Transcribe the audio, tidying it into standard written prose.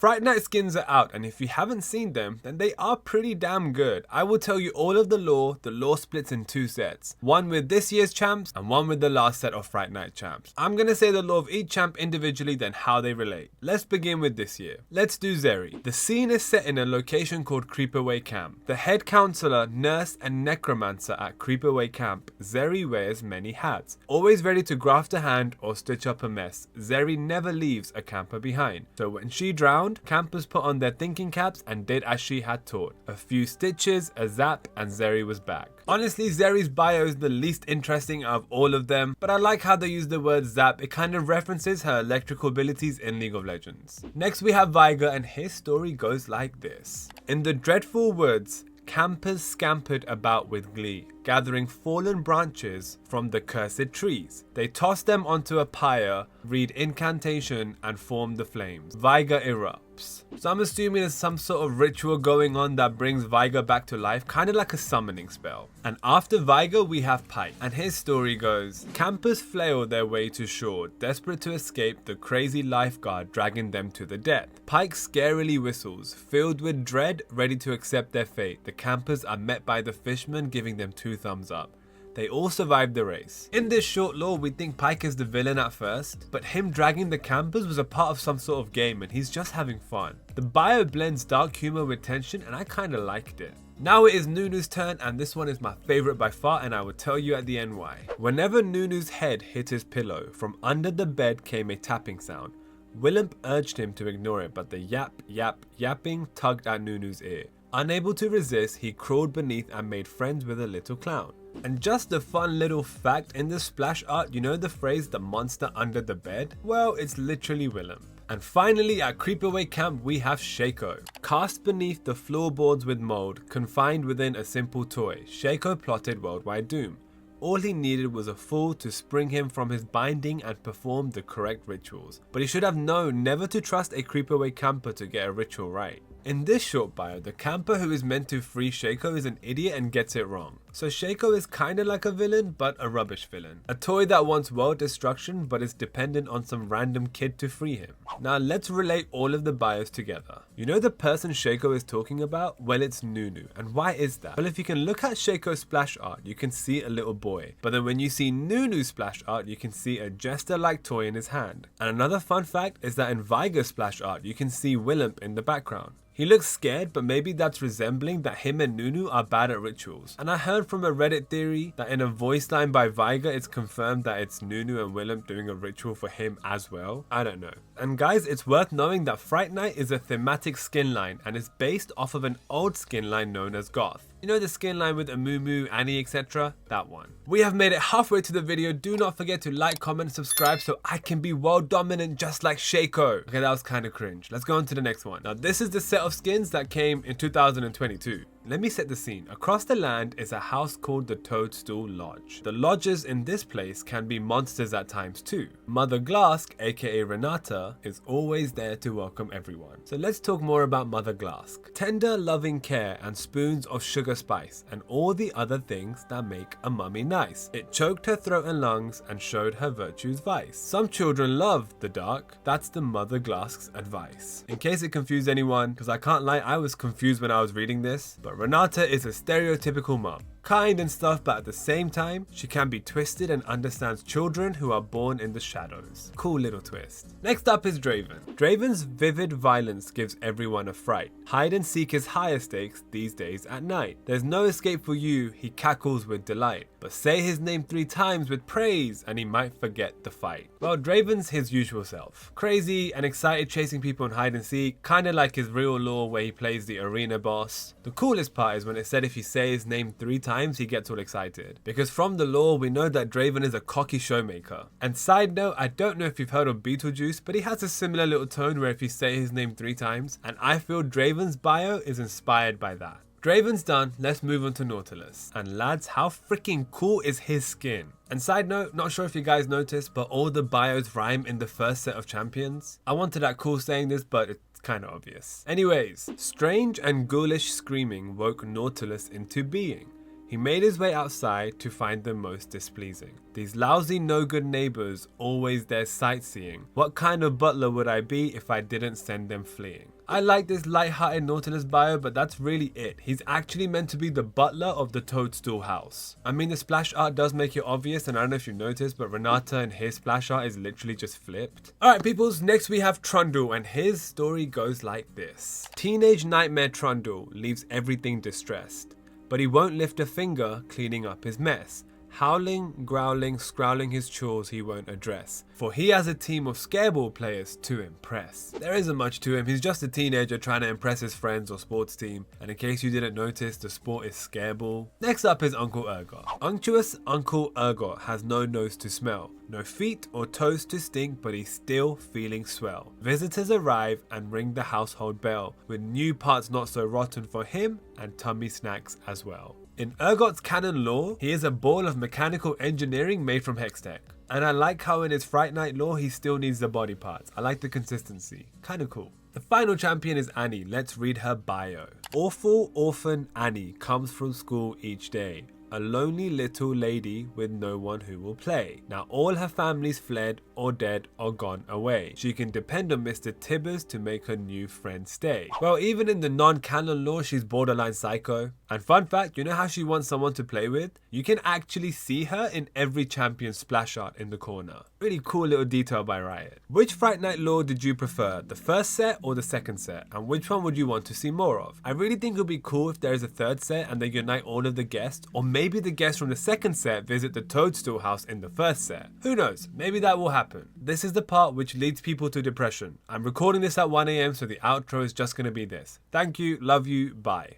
Fright Night skins are out, and if you haven't seen them, then they are pretty damn good. I will tell you all of the lore splits in 2 sets. One with this year's champs, and one with the last set of Fright Night champs. I'm gonna say the lore of each champ individually, then how they relate. Let's begin with this year. Let's do Zeri. The scene is set in a location called Creepaway Camp. The head counselor, nurse, and necromancer at Creepaway Camp, Zeri wears many hats. Always ready to graft a hand or stitch up a mess, Zeri never leaves a camper behind. So when she drowned, campers put on their thinking caps and did as she had taught. A few stitches, a zap, and Zeri was back. Honestly, Zeri's bio is the least interesting out of all of them, but I like how they use the word zap. It kind of references her electrical abilities in League of Legends. Next we have Veigar, and his story goes like this. In the dreadful woods, campers scampered about with glee, gathering fallen branches from the cursed trees. They tossed them onto a pyre, read incantation, and form the flames. Veigar erupts. So I'm assuming there's some sort of ritual going on that brings Veigar back to life, kind of like a summoning spell. And after Veigar we have Pyke, and his story goes, campers flail their way to shore, desperate to escape the crazy lifeguard dragging them to the death. Pyke scarily whistles, filled with dread, ready to accept their fate. The campers are met by the fisherman giving them 2 thumbs up. They all survived the race. In this short lore, we think Pyke is the villain at first, but him dragging the campers was a part of some sort of game and he's just having fun. The bio blends dark humor with tension and I kinda liked it. Now it is Nunu's turn, and this one is my favorite by far, and I will tell you at the end why. Whenever Nunu's head hit his pillow, from under the bed came a tapping sound. Willump urged him to ignore it, but the yapping tugged at Nunu's ear. Unable to resist, he crawled beneath and made friends with a little clown. And just a fun little fact, in the splash art, you know the phrase the monster under the bed? Well, it's literally Willump. And finally at Creepaway Camp we have Shaco. Cast beneath the floorboards with mold, confined within a simple toy, Shaco plotted worldwide doom. All he needed was a fool to spring him from his binding and perform the correct rituals. But he should have known never to trust a Creepaway camper to get a ritual right. In this short bio, the camper who is meant to free Shaco is an idiot and gets it wrong. So Shaco is kinda like a villain, but a rubbish villain. A toy that wants world destruction but is dependent on some random kid to free him. Now let's relate all of the bios together. You know the person Shaco is talking about? Well, it's Nunu. And why is that? Well, if you can look at Shaco's splash art, you can see a little boy. But then when you see Nunu's splash art, you can see a jester-like toy in his hand. And another fun fact is that in Veigar's splash art, you can see Willump in the background. He looks scared, but maybe that's resembling that him and Nunu are bad at rituals. And I heard from a Reddit theory that in a voice line by Veigar, it's confirmed that it's Nunu and Willump doing a ritual for him as well. I don't know. And guys, it's worth knowing that Fright Night is a thematic skin line and is based off of an old skin line known as Goth. You know the skin line with Amumu, Annie, etc? That one. We have made it halfway to the video. Do not forget to like, comment, subscribe so I can be world dominant just like Shaco. Okay, that was kind of cringe. Let's go on to the next one. Now this is the set of skins that came in 2022. Let me set the scene. Across the land is a house called the Toadstool Lodge. The lodgers in this place can be monsters at times too. Mother Glask, aka Renata, is always there to welcome everyone. So let's talk more about Mother Glask. Tender, loving care and spoons of sugar spice and all the other things that make a mummy nice. It choked her throat and lungs and showed her virtue's vice. Some children love the dark. That's the Mother Glask's advice. In case it confused anyone, because I can't lie, I was confused when I was reading this, but Renata is a stereotypical mum. Kind and stuff, but at the same time, she can be twisted and understands children who are born in the shadows. Cool little twist. Next up is Draven. Draven's vivid violence gives everyone a fright. Hide and seek is higher stakes these days at night. There's no escape for you, he cackles with delight. But say his name 3 times with praise and he might forget the fight. Well, Draven's his usual self. Crazy and excited chasing people in hide and seek, kinda like his real lore where he plays the arena boss. The coolest part is when it said if you say his name 3 times, he gets all excited. Because from the lore, we know that Draven is a cocky showmaker. And side note, I don't know if you've heard of Beetlejuice, but he has a similar little tone where if you say his name 3 times, and I feel Draven's bio is inspired by that. Draven's done, let's move on to Nautilus. And lads, how freaking cool is his skin? And side note, not sure if you guys noticed, but all the bios rhyme in the first set of champions. I wanted that cool saying this, but it's kind of obvious. Anyways, strange and ghoulish screaming woke Nautilus into being. He made his way outside to find them most displeasing. These lousy no good neighbors always there sightseeing. What kind of butler would I be if I didn't send them fleeing? I like this light-hearted Nautilus bio, but that's really it. He's actually meant to be the butler of the Toadstool house. I mean, the splash art does make it obvious, and I don't know if you noticed, but Renata and his splash art is literally just flipped. Alright peoples, next we have Trundle, and his story goes like this. Teenage nightmare Trundle leaves everything distressed, but he won't lift a finger cleaning up his mess. Howling, growling, scrowling his chores he won't address, for he has a team of scareball players to impress. There isn't much to him, he's just a teenager trying to impress his friends or sports team, and in case you didn't notice, the sport is scareball. Next up is Uncle Urgot. Unctuous Uncle Urgot has no nose to smell, no feet or toes to stink, but he's still feeling swell. Visitors arrive and ring the household bell, with new parts not so rotten for him and tummy snacks as well. In Urgot's canon lore, he is a ball of mechanical engineering made from Hextech. And I like how in his Fright lore he still needs the body parts. I like the consistency. Kinda cool. The final champion is Annie. Let's read her bio. Awful orphan Annie comes from school each day. A lonely little lady with no one who will play. Now all her family's fled or dead or gone away. She can depend on Mr. Tibbers to make her new friend stay. Well, even in the non-canon lore, she's borderline psycho. And fun fact, you know how she wants someone to play with? You can actually see her in every champion splash art in the corner. Really cool little detail by Riot. Which Fright Night lore did you prefer? The first set or the second set? And which one would you want to see more of? I really think it would be cool if there is a third set and they unite all of the guests, or maybe the guests from the second set visit the Toadstool house in the first set. Who knows? Maybe that will happen. This is the part which leads people to depression. I'm recording this at 1 AM, so the outro is just going to be this. Thank you, love you, bye.